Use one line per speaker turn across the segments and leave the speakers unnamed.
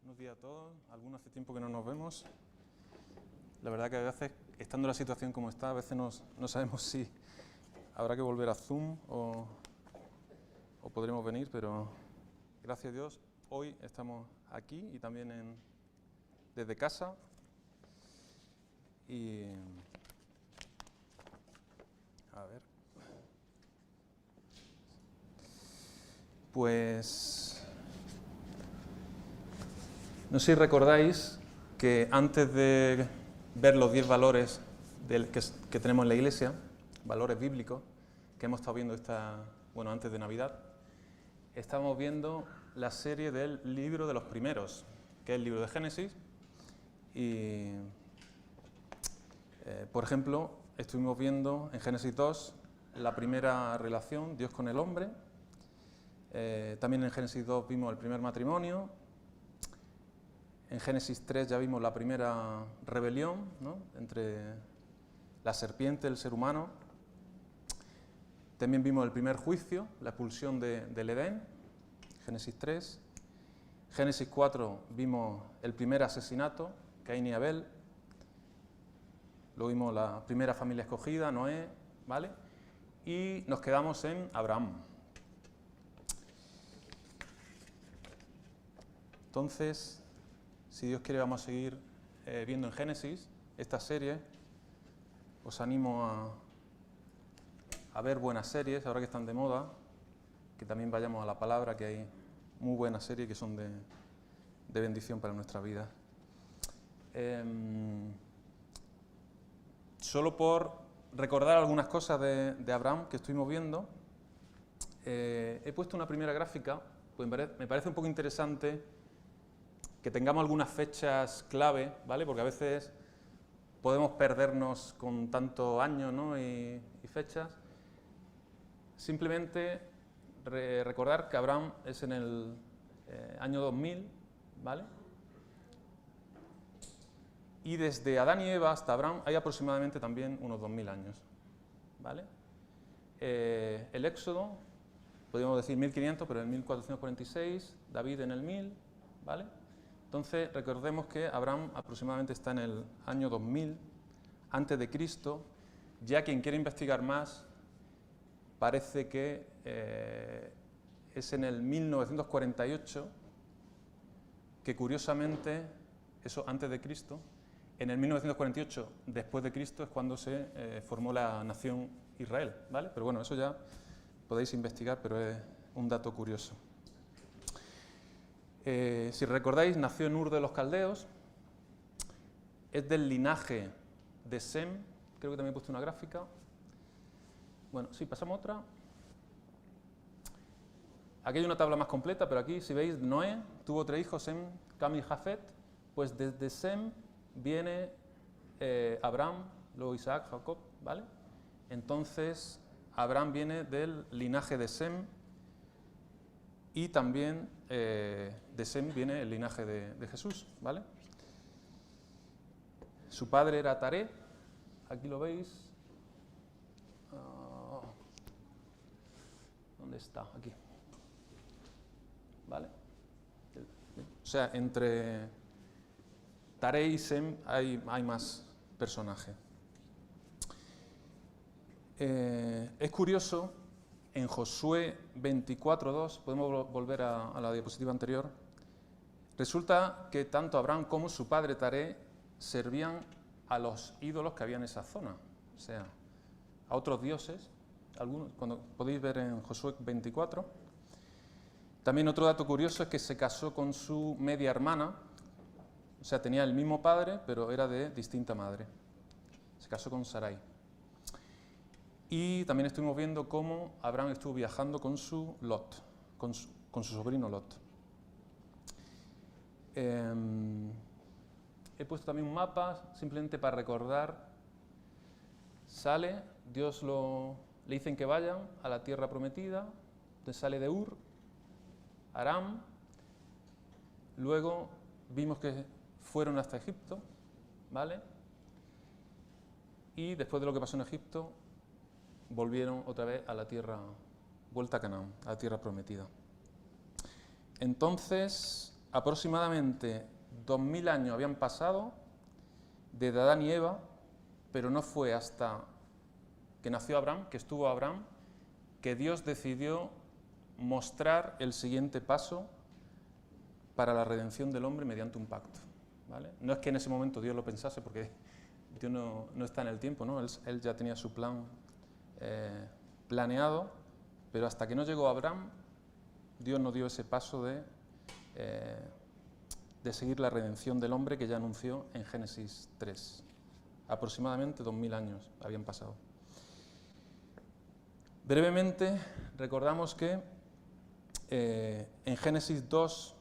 Buenos días a todos. Algunos hace tiempo que no nos vemos. La verdad que a veces, estando la situación como está, a veces no sabemos si habrá que volver a Zoom o podremos venir, pero gracias a Dios, hoy estamos aquí y también desde casa. Y a ver, pues no sé si recordáis que antes de ver los 10 valores que tenemos en la Iglesia, valores bíblicos, que hemos estado viendo antes de Navidad, estamos viendo la serie del libro de los primeros, que es el libro de Génesis. Y, por ejemplo, estuvimos viendo en Génesis 2 la primera relación, Dios con el hombre. También en Génesis 2 vimos el primer matrimonio. En Génesis 3 ya vimos la primera rebelión, ¿no?, entre la serpiente y el ser humano. También vimos el primer juicio, la expulsión del Edén, Génesis 3. Génesis 4 vimos el primer asesinato, Caín y Abel. Luego vimos la primera familia escogida, Noé, ¿vale? Y nos quedamos en Abraham. Entonces, si Dios quiere, vamos a seguir viendo en Génesis esta serie. Os animo a ver buenas series, ahora que están de moda, que también vayamos a la palabra, que hay muy buenas series que son de bendición para nuestra vida. Solo por recordar algunas cosas de Abraham que estuvimos viendo, he puesto una primera gráfica, pues me parece un poco interesante que tengamos algunas fechas clave, ¿vale? Porque a veces podemos perdernos con tantos años, ¿no?, y fechas. Simplemente recordar que Abraham es en el año 2000, ¿vale? Y desde Adán y Eva hasta Abraham hay aproximadamente también unos 2000 años, ¿vale? El Éxodo, podríamos decir 1500, pero en 1446, David en el 1000, ¿vale? Entonces, recordemos que Abraham aproximadamente está en el año 2000 antes de Cristo. Ya quien quiere investigar más, parece que es en el 1948, que curiosamente, eso antes de Cristo, en el 1948, después de Cristo, es cuando se formó la nación Israel, ¿vale? Pero bueno, eso ya podéis investigar, pero es un dato curioso. Si recordáis, nació en Ur de los Caldeos, es del linaje de Sem, creo que también he puesto una gráfica. Bueno, sí, pasamos a otra. Aquí hay una tabla más completa, pero aquí, si veis, Noé tuvo 3 hijos, Sem, Cam y Jafet. Pues desde Sem viene Abraham, luego Isaac, Jacob, ¿vale? Entonces, Abraham viene del linaje de Sem. Y también de Sem viene el linaje de Jesús, ¿vale? Su padre era Taré, aquí lo veis. ¿Dónde está? Aquí. ¿Vale? O sea, entre Taré y Sem hay más personajes. Es curioso. En Josué 24:2, podemos volver a la diapositiva anterior, resulta que tanto Abraham como su padre Taré servían a los ídolos que había en esa zona, o sea, a otros dioses, algunos, cuando podéis ver en Josué 24. También otro dato curioso es que se casó con su media hermana, o sea, tenía el mismo padre, pero era de distinta madre. Se casó con Sarai. Y también estuvimos viendo cómo Abraham estuvo viajando con su Lot, con su sobrino Lot. He puesto también un mapa, simplemente para recordar. Sale, Dios le dicen que vayan a la tierra prometida, entonces sale de Ur, Aram. Luego vimos que fueron hasta Egipto, ¿vale? Y después de lo que pasó en Egipto, volvieron otra vez a la tierra, vuelta a Canaán, a la tierra prometida. Entonces, aproximadamente 2000 años habían pasado desde Adán y Eva, pero no fue hasta que nació Abraham, que estuvo Abraham, que Dios decidió mostrar el siguiente paso para la redención del hombre mediante un pacto, ¿vale? No es que en ese momento Dios lo pensase, porque Dios no está en el tiempo, ¿no? Él ya tenía su plan planeado, pero hasta que no llegó Abraham, Dios no dio ese paso de seguir la redención del hombre que ya anunció en Génesis 3. Aproximadamente 2000 años habían pasado. Brevemente, recordamos que en Génesis 2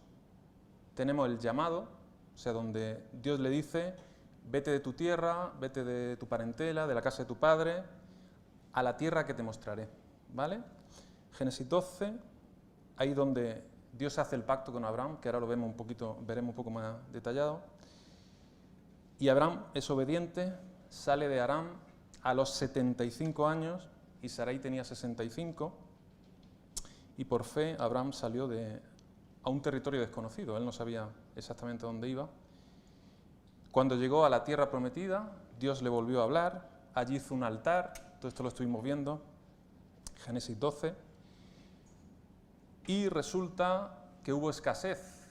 tenemos el llamado, o sea, donde Dios le dice: vete de tu tierra, vete de tu parentela, de la casa de tu padre, a la tierra que te mostraré, ¿vale? Génesis 12, ahí donde Dios hace el pacto con Abraham, que ahora lo veremos un poco más detallado. Y Abraham es obediente, sale de Harán a los 75 años, y Sarai tenía 65, y por fe Abraham salió a un territorio desconocido, él no sabía exactamente dónde iba. Cuando llegó a la tierra prometida, Dios le volvió a hablar, allí hizo un altar, todo esto lo estuvimos viendo, Génesis 12, y resulta que hubo escasez,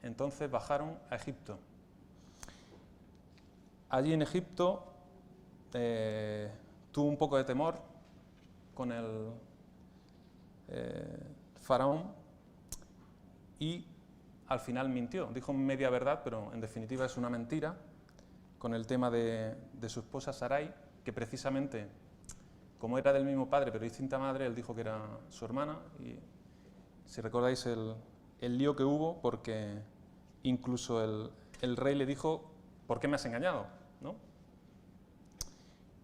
entonces bajaron a Egipto. Allí en Egipto tuvo un poco de temor con el faraón y al final mintió. Dijo media verdad, pero en definitiva es una mentira, con el tema de su esposa Sarai, que precisamente, como era del mismo padre pero distinta madre, él dijo que era su hermana. Y si recordáis el lío que hubo, porque incluso el rey le dijo: ¿por qué me has engañado?, ¿no?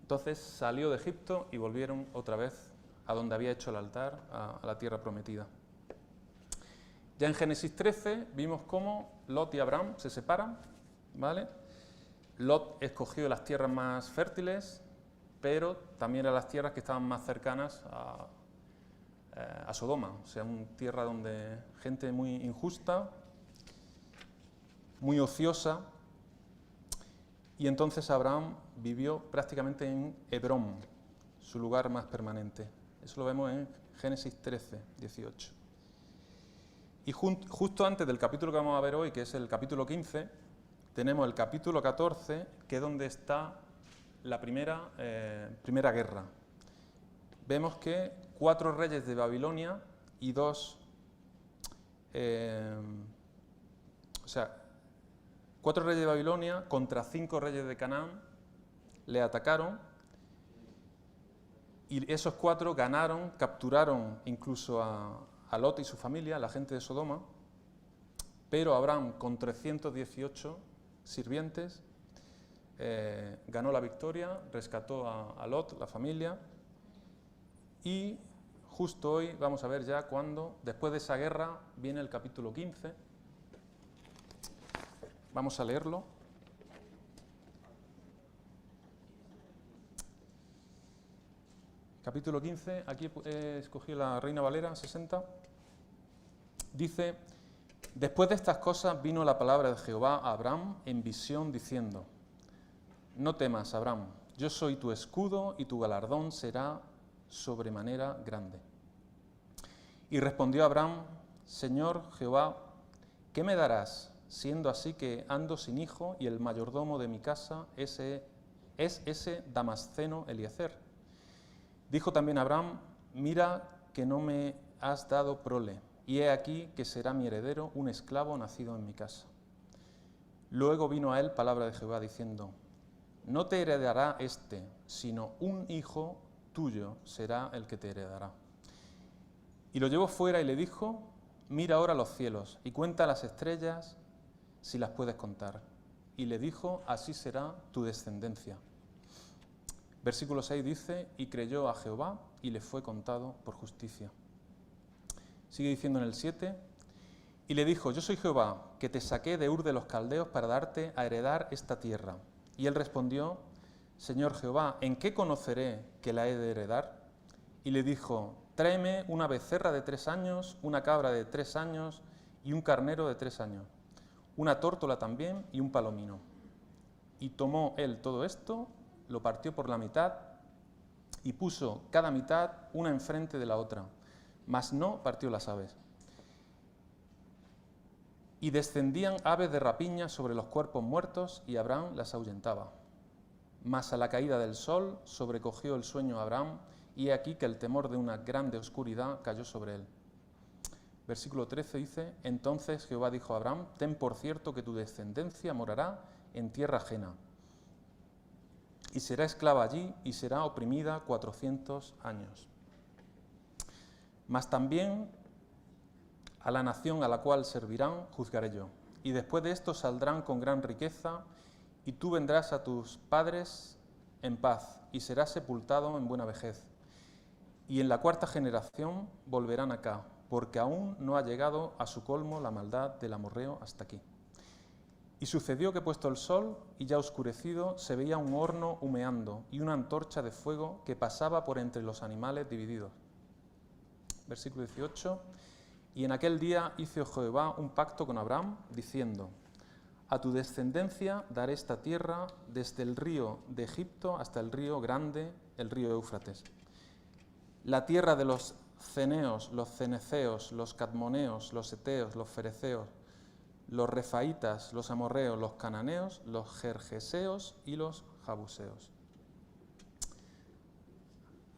Entonces salió de Egipto y volvieron otra vez a donde había hecho el altar, a la tierra prometida. Ya en Génesis 13 vimos cómo Lot y Abraham se separan, ¿vale? Lot escogió las tierras más fértiles, pero también eran las tierras que estaban más cercanas a Sodoma, o sea, una tierra donde gente muy injusta, muy ociosa. Y entonces Abraham vivió prácticamente en Hebrón, su lugar más permanente. Eso lo vemos en Génesis 13, 18. Y justo antes del capítulo que vamos a ver hoy, que es el capítulo 15, tenemos el capítulo 14, que es donde está la primera guerra. Vemos que 4 reyes de Babilonia y 4 reyes de Babilonia contra 5 reyes de Canaán le atacaron, y esos 4 ganaron, capturaron incluso a Lot y su familia, la gente de Sodoma, pero Abraham, con 318 sirvientes, ganó la victoria, rescató a Lot, la familia, y justo hoy vamos a ver ya cuando, después de esa guerra, viene el capítulo 15. Vamos a leerlo. Capítulo 15, aquí he escogido la Reina Valera 60. Dice: después de estas cosas vino la palabra de Jehová a Abraham en visión diciendo: no temas, Abraham, yo soy tu escudo y tu galardón será sobremanera grande. Y respondió Abraham: Señor Jehová, ¿qué me darás, siendo así que ando sin hijo y el mayordomo de mi casa es ese Damasceno Eliezer? Dijo también Abraham: mira que no me has dado prole, y he aquí que será mi heredero un esclavo nacido en mi casa. Luego vino a él palabra de Jehová diciendo: no te heredará éste, sino un hijo tuyo será el que te heredará. Y lo llevó fuera y le dijo: mira ahora los cielos y cuenta las estrellas si las puedes contar. Y le dijo: así será tu descendencia. Versículo 6 dice: y creyó a Jehová y le fue contado por justicia. Sigue diciendo en el 7: y le dijo: yo soy Jehová, que te saqué de Ur de los Caldeos para darte a heredar esta tierra. Y él respondió: Señor Jehová, ¿en qué conoceré que la he de heredar? Y le dijo: tráeme una becerra de 3 años, una cabra de 3 años y un carnero de 3 años, una tórtola también y un palomino. Y tomó él todo esto, lo partió por la mitad y puso cada mitad una enfrente de la otra, mas no partió las aves. Y descendían aves de rapiña sobre los cuerpos muertos, y Abraham las ahuyentaba. Mas a la caída del sol sobrecogió el sueño a Abraham, y he aquí que el temor de una grande oscuridad cayó sobre él. Versículo 13 dice: Entonces Jehová dijo a Abraham: Ten por cierto que tu descendencia morará en tierra ajena, y será esclava allí, y será oprimida 400 años. Mas también a la nación a la cual servirán juzgaré yo, y después de esto saldrán con gran riqueza, y tú vendrás a tus padres en paz, y serás sepultado en buena vejez. Y en la 4ª generación volverán acá, porque aún no ha llegado a su colmo la maldad del amorreo hasta aquí. Y sucedió que puesto el sol y ya oscurecido, se veía un horno humeando y una antorcha de fuego que pasaba por entre los animales divididos. Versículo 18. Y en aquel día hizo Jehová un pacto con Abraham, diciendo: A tu descendencia daré esta tierra desde el río de Egipto hasta el río grande, el río Éufrates. La tierra de los ceneos, los ceneceos, los cadmoneos, los eteos, los fereceos, los refaitas, los amorreos, los cananeos, los gergeseos y los jabuseos.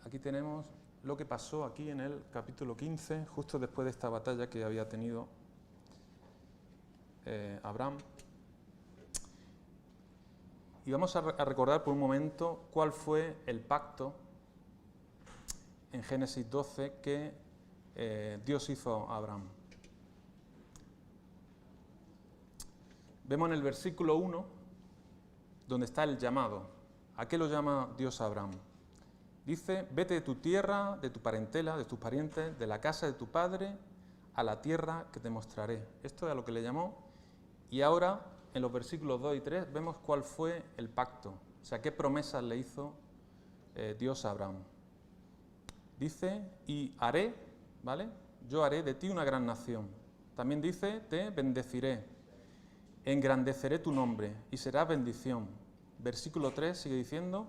Aquí tenemos lo que pasó aquí en el capítulo 15, justo después de esta batalla que había tenido Abraham. Y vamos a recordar por un momento cuál fue el pacto en Génesis 12 que Dios hizo a Abraham. Vemos en el versículo 1 donde está el llamado. ¿A qué lo llama Dios a Abraham? Dice: vete de tu tierra, de tu parentela, de tus parientes, de la casa de tu padre, a la tierra que te mostraré. Esto es a lo que le llamó. Y ahora, en los versículos 2 y 3, vemos cuál fue el pacto. O sea, qué promesas le hizo Dios a Abraham. Dice: y haré, ¿vale? Yo haré de ti una gran nación. También dice: te bendeciré, engrandeceré tu nombre y serás bendición. Versículo 3 sigue diciendo: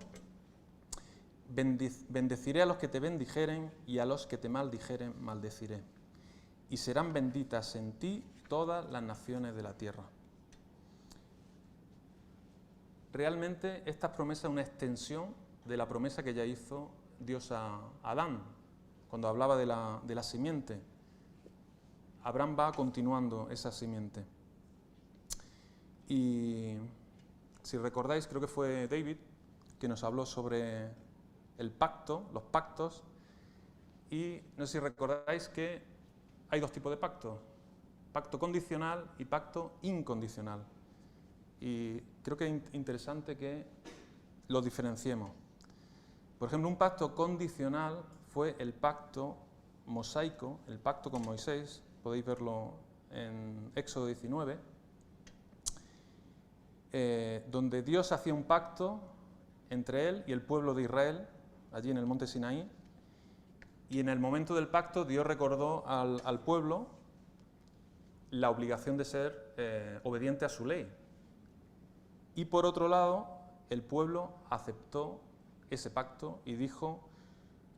bendeciré a los que te bendijeren y a los que te maldijeren maldeciré. Y serán benditas en ti todas las naciones de la tierra. Realmente esta promesa es una extensión de la promesa que ya hizo Dios a Adán, cuando hablaba de la simiente. Abraham va continuando esa simiente. Y si recordáis, creo que fue David que nos habló sobre el pacto, los pactos, y no sé si recordáis que hay dos tipos de pactos: pacto condicional y pacto incondicional. Y creo que es interesante que los diferenciemos. Por ejemplo, un pacto condicional fue el pacto mosaico, el pacto con Moisés, podéis verlo en Éxodo 19, donde Dios hacía un pacto entre él y el pueblo de Israel, allí en el monte Sinaí, y en el momento del pacto Dios recordó al pueblo la obligación de ser obediente a su ley. Y por otro lado, el pueblo aceptó ese pacto y dijo: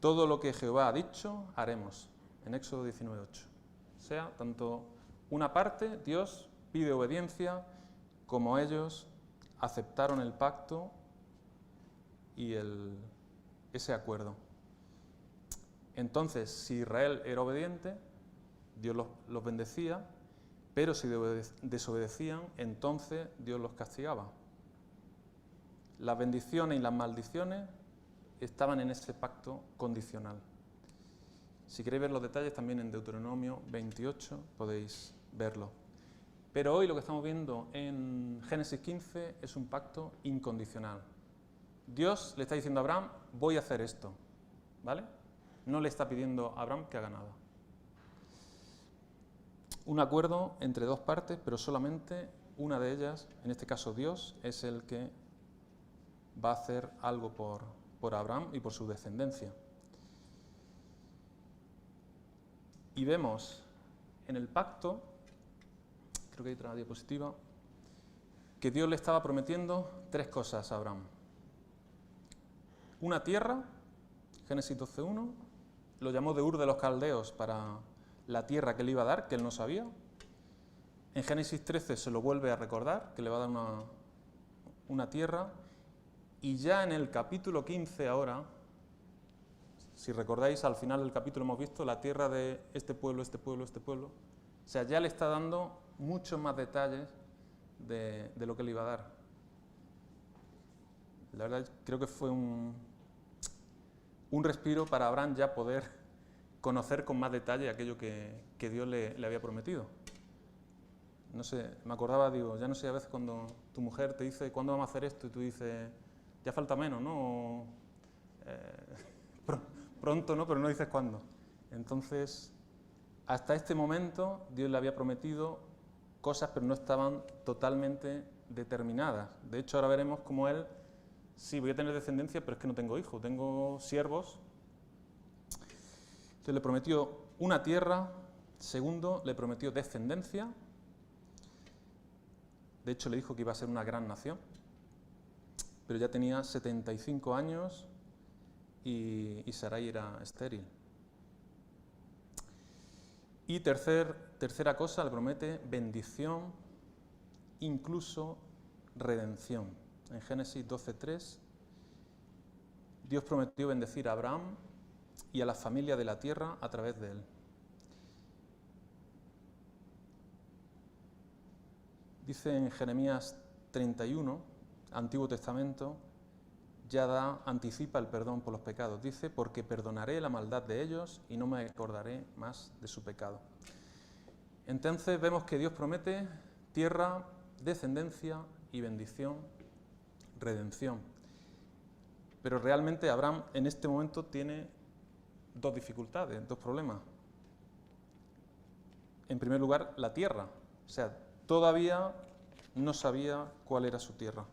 todo lo que Jehová ha dicho, haremos, en Éxodo 19:8. O sea, tanto una parte, Dios pide obediencia, como ellos aceptaron el pacto y ese acuerdo. Entonces, si Israel era obediente, Dios los bendecía, pero si desobedecían, entonces Dios los castigaba. Las bendiciones y las maldiciones estaban en ese pacto condicional. Si queréis ver los detalles, también en Deuteronomio 28 podéis verlo. Pero hoy lo que estamos viendo en Génesis 15 es un pacto incondicional. Dios le está diciendo a Abraham: voy a hacer esto, ¿vale? No le está pidiendo a Abraham que haga nada. Un acuerdo entre dos partes, pero solamente una de ellas, en este caso Dios, es el que va a hacer algo por Abraham y por su descendencia. Y vemos en el pacto creo que hay otra diapositiva, que Dios le estaba prometiendo 3 cosas a Abraham. Una tierra, Génesis 12:1, lo llamó de Ur de los Caldeos para la tierra que le iba a dar, que él no sabía. En Génesis 13 se lo vuelve a recordar, que le va a dar una tierra. Y ya en el capítulo 15 ahora, si recordáis, al final del capítulo hemos visto la tierra de este pueblo, este pueblo, este pueblo. O sea, ya le está dando muchos más detalles de lo que le iba a dar. La verdad, creo que fue un respiro para Abraham ya poder conocer con más detalle aquello que Dios le había prometido. No sé, me acordaba, digo, ya no sé, a veces cuando tu mujer te dice, ¿cuándo vamos a hacer esto? Y tú dices, ya falta menos, ¿no? Pronto, ¿no? Pero no dices cuándo. Entonces, hasta este momento, Dios le había prometido cosas, pero no estaban totalmente determinadas. De hecho, ahora veremos cómo él, sí, voy a tener descendencia, pero es que no tengo hijos, tengo siervos. Entonces le prometió una tierra, segundo, le prometió descendencia. De hecho, le dijo que iba a ser una gran nación, pero ya tenía 75 años y Sarai era estéril. Y tercera cosa, le promete bendición, incluso redención. En Génesis 12:3, Dios prometió bendecir a Abraham y a la familia de la tierra a través de él. Dice en Jeremías 31, Antiguo Testamento, ya anticipa el perdón por los pecados. Dice, porque perdonaré la maldad de ellos y no me acordaré más de su pecado. Entonces vemos que Dios promete tierra, descendencia y bendición, redención. Pero realmente Abraham en este momento tiene 2 dificultades, 2 problemas. En primer lugar, la tierra. O sea, todavía no sabía cuál era su tierra.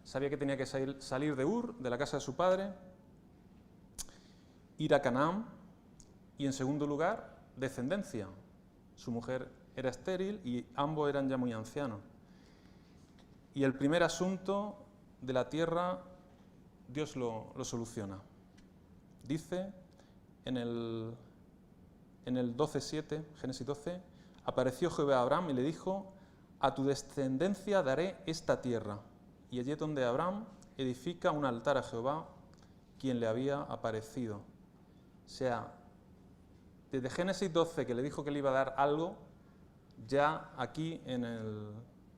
Sabía que tenía que salir de Ur, de la casa de su padre, ir a Canaán y, en segundo lugar, descendencia. Su mujer era estéril y ambos eran ya muy ancianos. Y el primer asunto de la tierra, Dios lo soluciona. Dice en el 12:7, Génesis 12, apareció Jehová a Abraham y le dijo, a tu descendencia daré esta tierra. Y allí es donde Abraham edifica un altar a Jehová, quien le había aparecido. O sea, desde Génesis 12, que le dijo que le iba a dar algo, ya aquí en el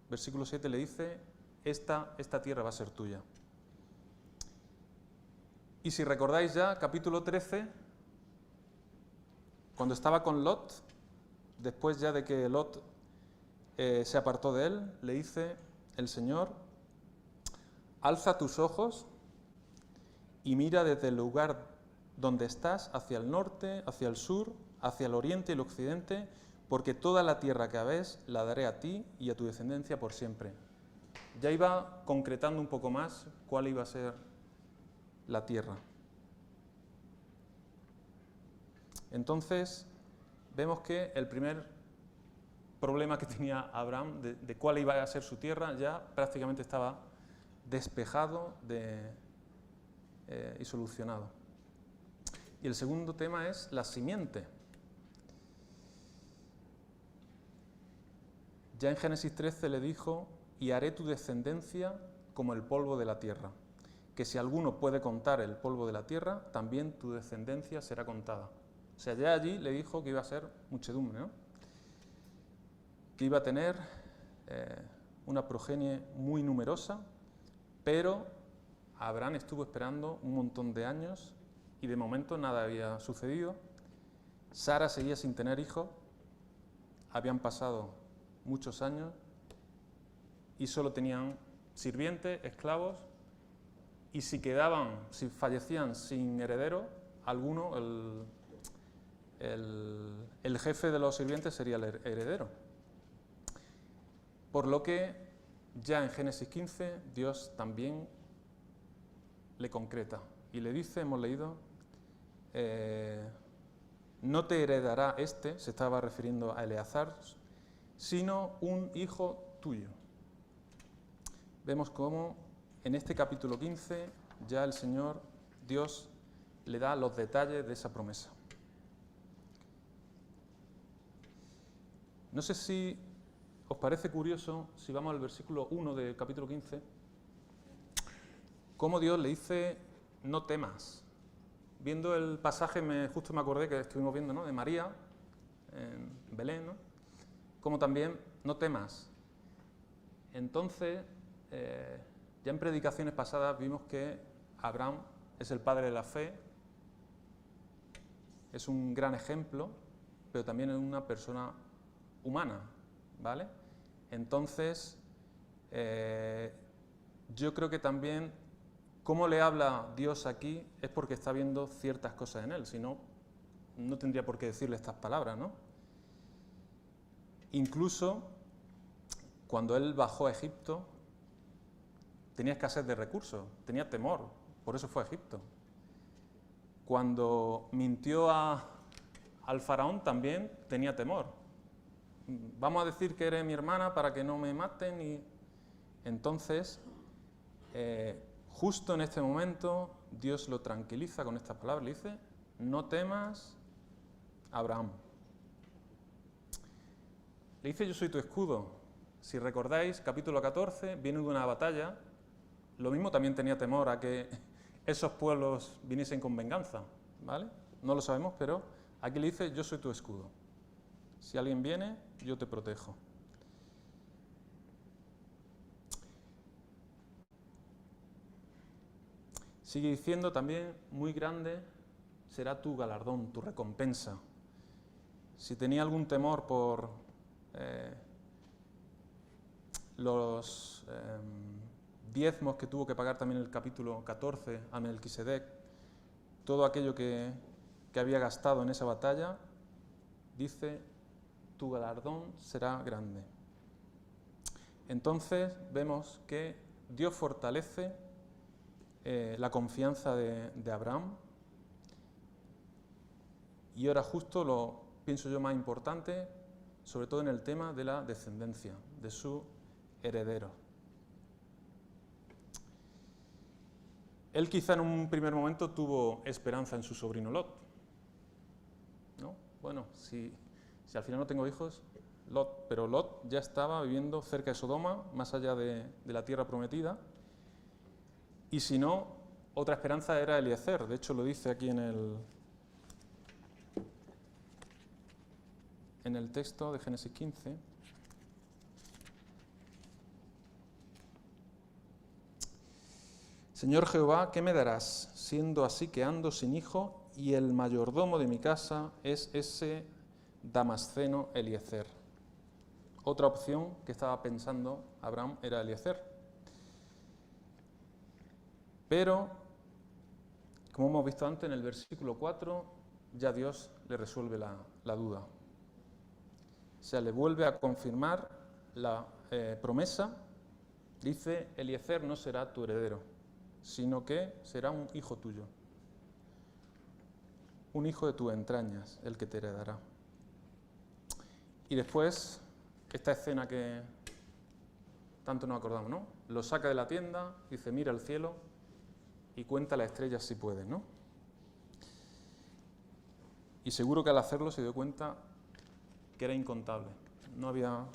versículo 7 le dice, esta tierra va a ser tuya. Y si recordáis ya, capítulo 13, cuando estaba con Lot, después ya de que Lot se apartó de él, le dice el Señor, alza tus ojos y mira desde el lugar donde estás hacia el norte, hacia el sur, hacia el oriente y el occidente, porque toda la tierra que ves la daré a ti y a tu descendencia por siempre. Ya iba concretando un poco más cuál iba a ser la tierra. Entonces, vemos que el primer problema que tenía Abraham de cuál iba a ser su tierra ya prácticamente estaba despejado y solucionado. Y el segundo tema es la simiente. Ya en Génesis 13 le dijo, y haré tu descendencia como el polvo de la tierra, que si alguno puede contar el polvo de la tierra, también tu descendencia será contada. O sea, ya allí le dijo que iba a ser muchedumbre, ¿no? Que iba a tener una progenie muy numerosa, pero Abraham estuvo esperando un montón de años y de momento nada había sucedido. Sara seguía sin tener hijos, habían pasado muchos años y solo tenían sirvientes, esclavos, y si fallecían sin heredero, alguno, el jefe de los sirvientes sería el heredero. Por lo que ya en Génesis 15 Dios también le concreta y le dice, hemos leído, no te heredará se estaba refiriendo a Eleazar, sino un hijo tuyo. Vemos cómo en este capítulo 15 ya el Señor, Dios, le da los detalles de esa promesa. No sé si os parece curioso, si vamos al versículo 1 del capítulo 15, cómo Dios le dice, no temas. Viendo el pasaje, justo me acordé que estuvimos viendo, ¿no?, de María, en Belén, ¿no?, como también, no temas. Entonces, ya en predicaciones pasadas vimos que Abraham es el padre de la fe, es un gran ejemplo, pero también es una persona humana, ¿vale? Entonces, yo creo que también cómo le habla Dios aquí es porque está viendo ciertas cosas en él, si no, no tendría por qué decirle estas palabras, ¿no? Incluso cuando él bajó a Egipto, tenía escasez de recursos, tenía temor, por eso fue a Egipto. Cuando mintió al faraón también tenía temor. Vamos a decir que eres mi hermana para que no me maten. Y entonces, justo en este momento, Dios lo tranquiliza con estas palabras. Le dice, no temas, Abraham. Le dice, yo soy tu escudo. Si recordáis, capítulo 14, viene de una batalla. Lo mismo también tenía temor a que esos pueblos viniesen con venganza, ¿vale? No lo sabemos, pero aquí le dice, yo soy tu escudo. Si alguien viene, yo te protejo. Sigue diciendo también, muy grande será tu galardón, tu recompensa. Si tenía algún temor por los diezmos que tuvo que pagar también en el capítulo 14 a Melquisedec, todo aquello que había gastado en esa batalla, dice, tu galardón será grande. Entonces vemos que Dios fortalece la confianza de Abraham, y ahora justo lo pienso yo más importante, sobre todo en el tema de la descendencia, de su heredero. Él quizá en un primer momento tuvo esperanza en su sobrino Lot, ¿no? Bueno, si al final no tengo hijos, Lot, pero Lot ya estaba viviendo cerca de Sodoma, más allá de la tierra prometida, y si no, otra esperanza era Eliezer. De hecho lo dice aquí en el texto de Génesis 15. Señor Jehová, ¿qué me darás, siendo así que ando sin hijo, y el mayordomo de mi casa es ese damasceno Eliezer? Otra opción que estaba pensando Abraham era Eliezer. Pero, como hemos visto antes en el versículo 4, ya Dios le resuelve la duda. O sea, le vuelve a confirmar la promesa. Dice, Eliezer no será tu heredero, sino que será un hijo tuyo. Un hijo de tus entrañas, el que te heredará. Y después, esta escena que tanto nos acordamos, ¿no? Lo saca de la tienda, dice, mira el cielo y cuenta las estrellas si puedes, ¿no? Y seguro que al hacerlo se dio cuenta que era incontable. No había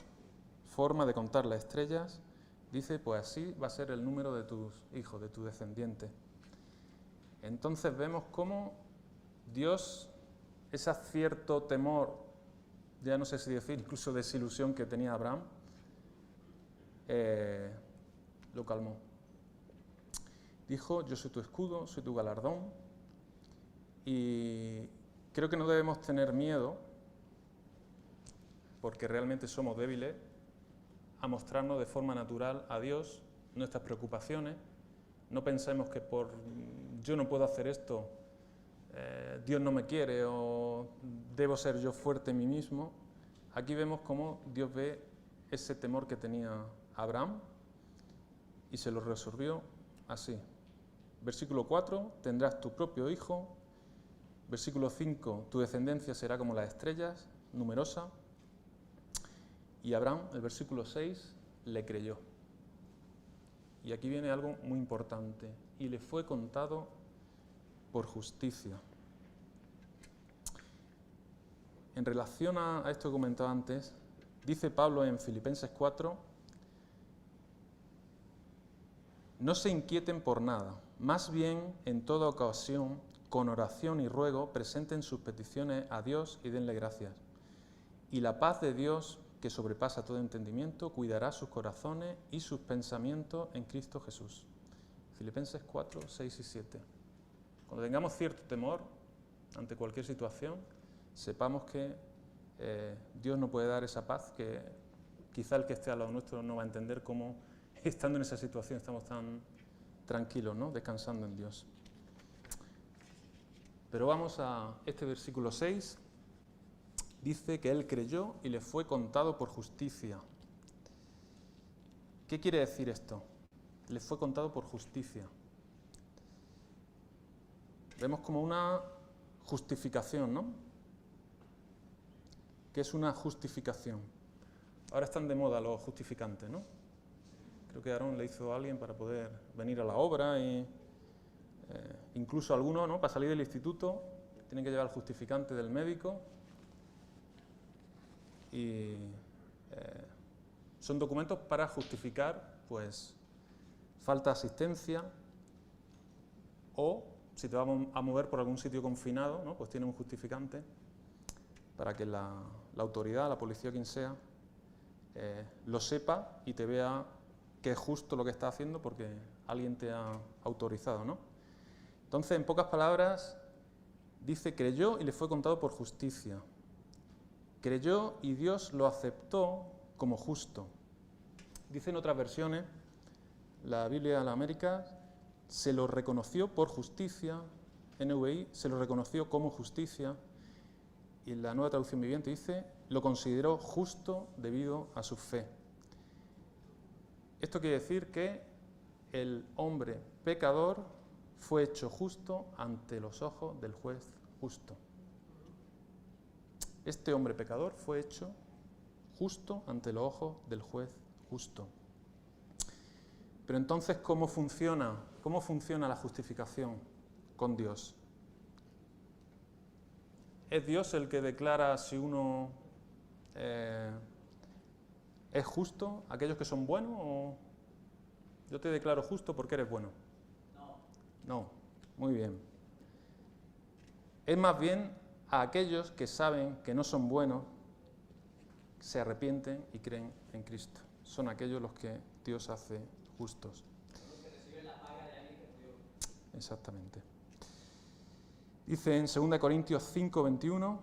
forma de contar las estrellas. Dice, pues así va a ser el número de tus hijos, de tus descendientes. Entonces vemos cómo Dios, ese cierto temor, ya no sé si decir, incluso desilusión que tenía Abraham, lo calmó. Dijo, yo soy tu escudo, soy tu galardón, y creo que no debemos tener miedo, porque realmente somos débiles, a mostrarnos de forma natural a Dios nuestras preocupaciones. No pensemos que por yo no puedo hacer esto, Dios no me quiere o debo ser yo fuerte en mí mismo. Aquí vemos cómo Dios ve ese temor que tenía Abraham y se lo resolvió así. Versículo 4, tendrás tu propio hijo. Versículo 5, tu descendencia será como las estrellas, numerosa. Y Abraham, el versículo 6, le creyó. Y aquí viene algo muy importante. Y le fue contado por justicia. En relación a esto que comentaba antes, dice Pablo en Filipenses 4, no se inquieten por nada, más bien en toda ocasión, con oración y ruego, presenten sus peticiones a Dios y denle gracias. Y la paz de Dios, que sobrepasa todo entendimiento, cuidará sus corazones y sus pensamientos en Cristo Jesús. Filipenses 4, 6 y 7. Cuando tengamos cierto temor ante cualquier situación, sepamos que Dios nos puede dar esa paz que quizá el que esté al lado nuestro no va a entender cómo, estando en esa situación, estamos tan tranquilos, ¿no? Descansando en Dios. Pero vamos a este versículo 6. Dice que él creyó y le fue contado por justicia. ¿Qué quiere decir esto? Le fue contado por justicia. Vemos como una justificación, ¿no? ¿Qué es una justificación? Ahora están de moda los justificantes, ¿no? Creo que Aarón le hizo a alguien para poder venir a la obra y incluso algunos, ¿no? Para salir del instituto tienen que llevar el justificante del médico y son documentos para justificar, pues, falta de asistencia o si te vas a mover por algún sitio confinado, ¿no? Pues tiene un justificante para que la autoridad, la policía, quien sea, lo sepa y te vea que es justo lo que estás haciendo porque alguien te ha autorizado, ¿no? Entonces, en pocas palabras, dice, creyó y le fue contado por justicia. Creyó y Dios lo aceptó como justo. Dice en otras versiones, la Biblia de la América, se lo reconoció por justicia, NVI, se lo reconoció como justicia, y la Nueva Traducción Viviente dice, lo consideró justo debido a su fe. Esto quiere decir que el hombre pecador fue hecho justo ante los ojos del juez justo. Este hombre pecador fue hecho justo ante los ojos del juez justo. Pero entonces, ¿cómo funciona la justificación con Dios? ¿Es Dios el que declara si uno es justo, aquellos que son buenos, o yo te declaro justo porque eres bueno? No, muy bien. Es más bien a aquellos que saben que no son buenos, se arrepienten y creen en Cristo. Son aquellos los que Dios hace justos.
Los que reciben la paga de alguien que murió.
Exactamente. Dice en 2 Corintios 5, 21,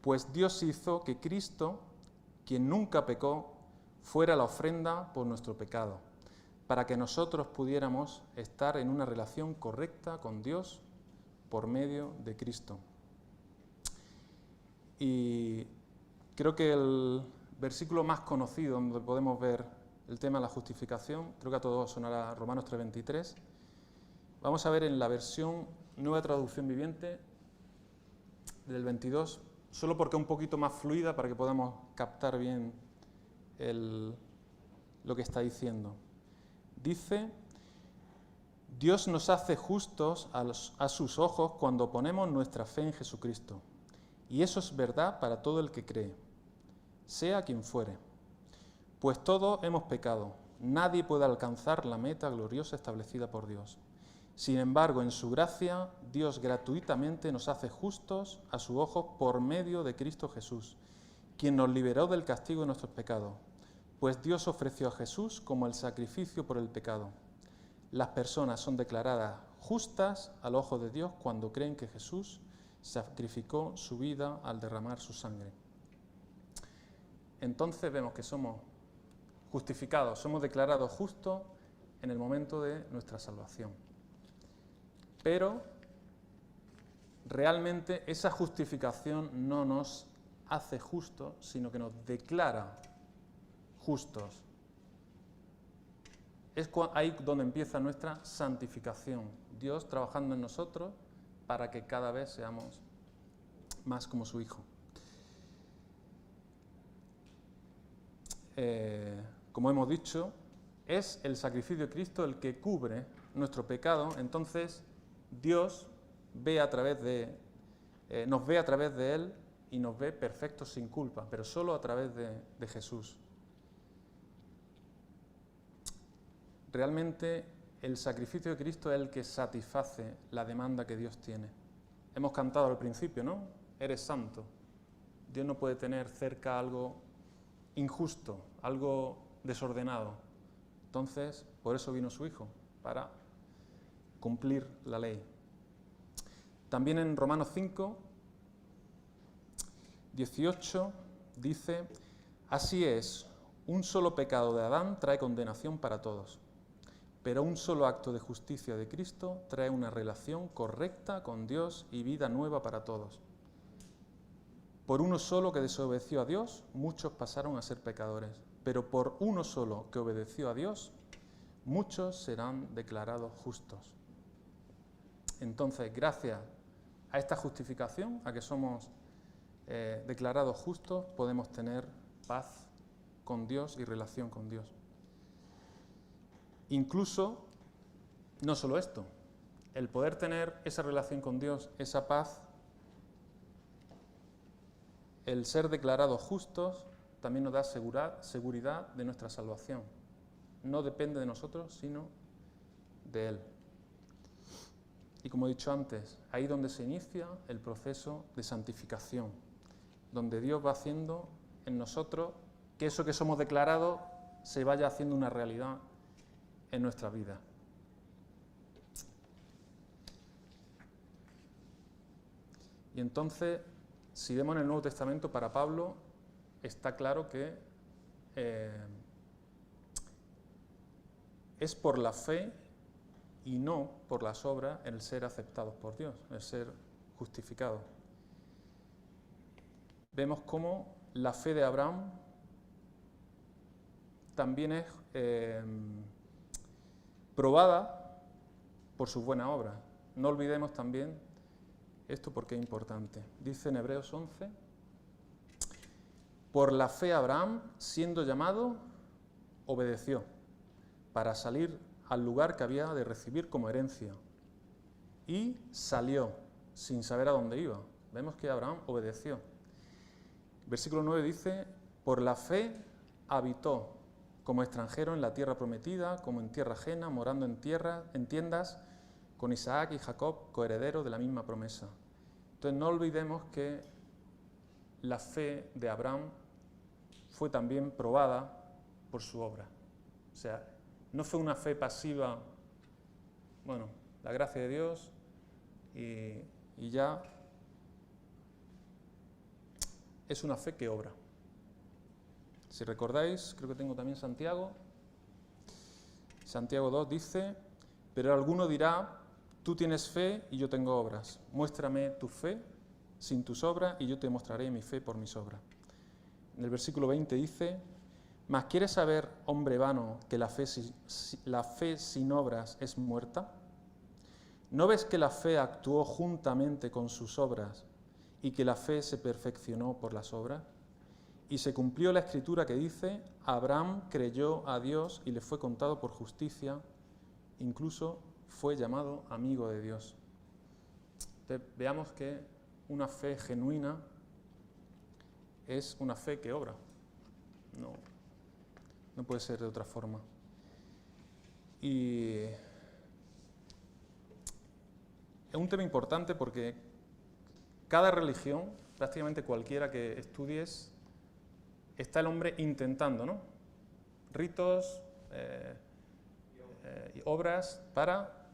pues Dios hizo que Cristo, quien nunca pecó, fuera la ofrenda por nuestro pecado, para que nosotros pudiéramos estar en una relación correcta con Dios por medio de Cristo. Y creo que el versículo más conocido donde podemos ver el tema de la justificación, creo que a todos sonará Romanos 3:23. Vamos a ver en la versión Nueva Traducción Viviente del 22, solo porque es un poquito más fluida para que podamos captar bien lo que está diciendo. Dice, Dios nos hace justos a sus ojos cuando ponemos nuestra fe en Jesucristo. Y eso es verdad para todo el que cree, sea quien fuere. Pues todos hemos pecado, nadie puede alcanzar la meta gloriosa establecida por Dios. Sin embargo, en su gracia, Dios gratuitamente nos hace justos a sus ojos por medio de Cristo Jesús, quien nos liberó del castigo de nuestros pecados. Pues Dios ofreció a Jesús como el sacrificio por el pecado. Las personas son declaradas justas al ojo de Dios cuando creen que Jesús sacrificó su vida al derramar su sangre. Entonces vemos que somos justificados, somos declarados justos en el momento de nuestra salvación. Pero realmente esa justificación no nos hace justos, sino que nos declara justos. Es ahí donde empieza nuestra santificación. Dios trabajando en nosotros para que cada vez seamos más como su Hijo. como hemos dicho, es el sacrificio de Cristo el que cubre nuestro pecado. Entonces Dios ve a través de, nos ve a través de Él y nos ve perfectos sin culpa, pero solo a través de Jesús. Realmente el sacrificio de Cristo es el que satisface la demanda que Dios tiene. Hemos cantado al principio, ¿no? Eres santo. Dios no puede tener cerca algo injusto, algo desordenado. Entonces, por eso vino su Hijo, para cumplir la ley. También en Romanos 5, 18, dice: así es, un solo pecado de Adán trae condenación para todos, pero un solo acto de justicia de Cristo trae una relación correcta con Dios y vida nueva para todos. Por uno solo que desobedeció a Dios, muchos pasaron a ser pecadores, pero por uno solo que obedeció a Dios, muchos serán declarados justos. Entonces, gracias a esta justificación, a que somos declarados justos, podemos tener paz con Dios y relación con Dios. Incluso, no solo esto, el poder tener esa relación con Dios, esa paz, el ser declarados justos, también nos da seguridad de nuestra salvación. No depende de nosotros, sino de Él. Y como he dicho antes, ahí donde se inicia el proceso de santificación, donde Dios va haciendo en nosotros que eso que somos declarados se vaya haciendo una realidad en nuestra vida. Y entonces, si vemos en el Nuevo Testamento, para Pablo está claro que es por la fe y no por las obras el ser aceptados por Dios, el ser justificados. Vemos cómo la fe de Abraham también es probada por sus buenas obras. No olvidemos también esto porque es importante. Dice en Hebreos 11: por la fe Abraham, siendo llamado, obedeció para salir al lugar que había de recibir como herencia. Y salió sin saber a dónde iba. Vemos que Abraham obedeció. Versículo 9 dice: por la fe habitó como extranjero en la tierra prometida, como en tierra ajena, morando en tiendas, con Isaac y Jacob, coherederos de la misma promesa. Entonces no olvidemos que la fe de Abraham fue también probada por su obra. O sea, no fue una fe pasiva, bueno, la gracia de Dios y ya. Es una fe que obra. Si recordáis, creo que tengo también Santiago 2 dice: pero alguno dirá, tú tienes fe y yo tengo obras. Muéstrame tu fe sin tus obras y yo te mostraré mi fe por mis obras. En el versículo 20 dice: mas ¿quieres saber, hombre vano, que la fe sin obras es muerta? ¿No ves que la fe actuó juntamente con sus obras y que la fe se perfeccionó por las obras? Y se cumplió la escritura que dice: Abraham creyó a Dios y le fue contado por justicia, incluso fue llamado amigo de Dios. Entonces, veamos que una fe genuina es una fe que obra. No puede ser de otra forma. Y es un tema importante porque cada religión, prácticamente cualquiera que estudies, está el hombre intentando, ¿no? Ritos y obras para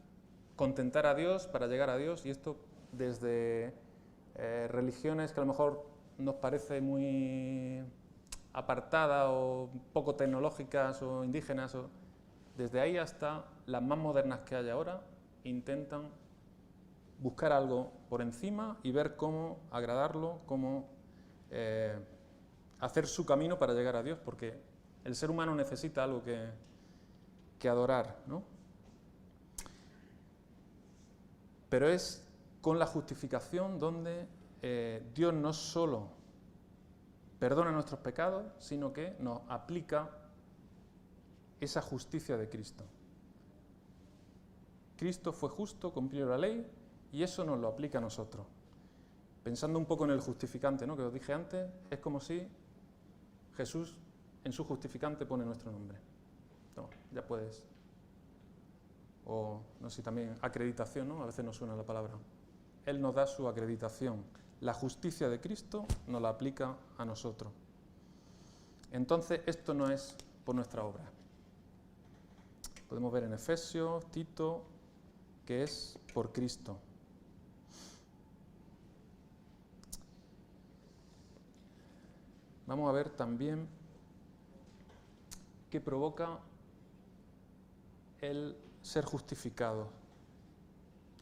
contentar a Dios, para llegar a Dios, y esto desde religiones que a lo mejor nos parece muy apartadas o poco tecnológicas o indígenas, desde ahí hasta las más modernas que hay ahora, intentan buscar algo por encima y ver cómo agradarlo, cómo hacer su camino para llegar a Dios, porque el ser humano necesita algo que adorar, ¿no? Pero es con la justificación donde Dios no solo perdona nuestros pecados, sino que nos aplica esa justicia de Cristo. Cristo fue justo, cumplió la ley, y eso nos lo aplica a nosotros. Pensando un poco en el justificante, ¿no?, que os dije antes, es como si Jesús en su justificante pone nuestro nombre. No, ya puedes. O no sé si también acreditación, ¿no? A veces nos suena la palabra. Él nos da su acreditación. La justicia de Cristo nos la aplica a nosotros. Entonces, esto no es por nuestra obra. Podemos ver en Efesios, Tito, que es por Cristo. Vamos a ver también qué provoca el ser justificado.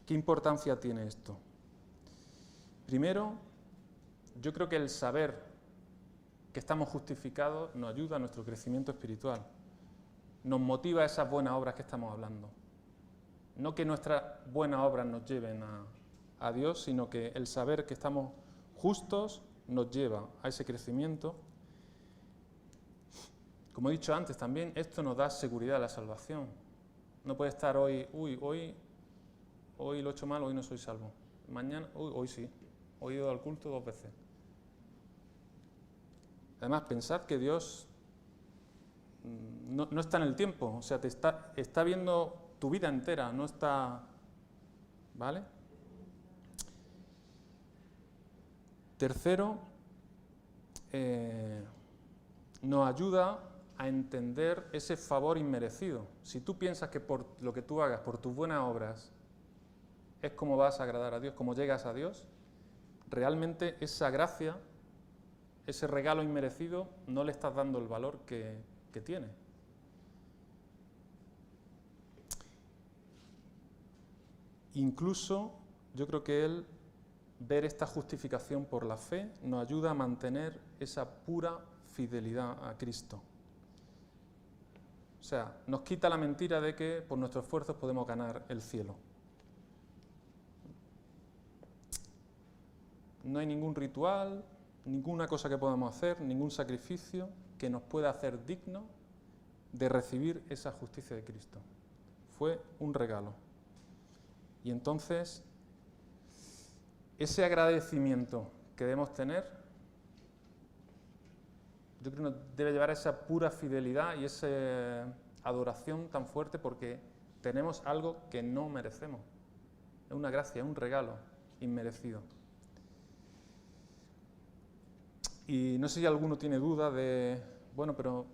¿Qué importancia tiene esto? Primero, yo creo que el saber que estamos justificados nos ayuda a nuestro crecimiento espiritual. Nos motiva a esas buenas obras que estamos hablando. No que nuestras buenas obras nos lleven a Dios, sino que el saber que estamos justos nos lleva a ese crecimiento. Como he dicho antes también, esto nos da seguridad a la salvación. No puede estar hoy lo he hecho mal, hoy no soy salvo. Mañana, hoy sí, hoy he ido al culto 2 veces. Además, pensad que Dios no está en el tiempo, o sea, te está viendo tu vida entera, no está... ¿Vale? Tercero, nos ayuda a entender ese favor inmerecido. Si tú piensas que por lo que tú hagas, por tus buenas obras, es como vas a agradar a Dios, como llegas a Dios, realmente esa gracia, ese regalo inmerecido, no le estás dando el valor que tiene. Incluso, yo creo que ver esta justificación por la fe nos ayuda a mantener esa pura fidelidad a Cristo. O sea, nos quita la mentira de que por nuestros esfuerzos podemos ganar el cielo. No hay ningún ritual, ninguna cosa que podamos hacer, ningún sacrificio que nos pueda hacer dignos de recibir esa justicia de Cristo. Fue un regalo. Y entonces, ese agradecimiento que debemos tener, yo creo que nos debe llevar a esa pura fidelidad y esa adoración tan fuerte porque tenemos algo que no merecemos. Es una gracia, es un regalo inmerecido. Y no sé si alguno tiene duda de, bueno, pero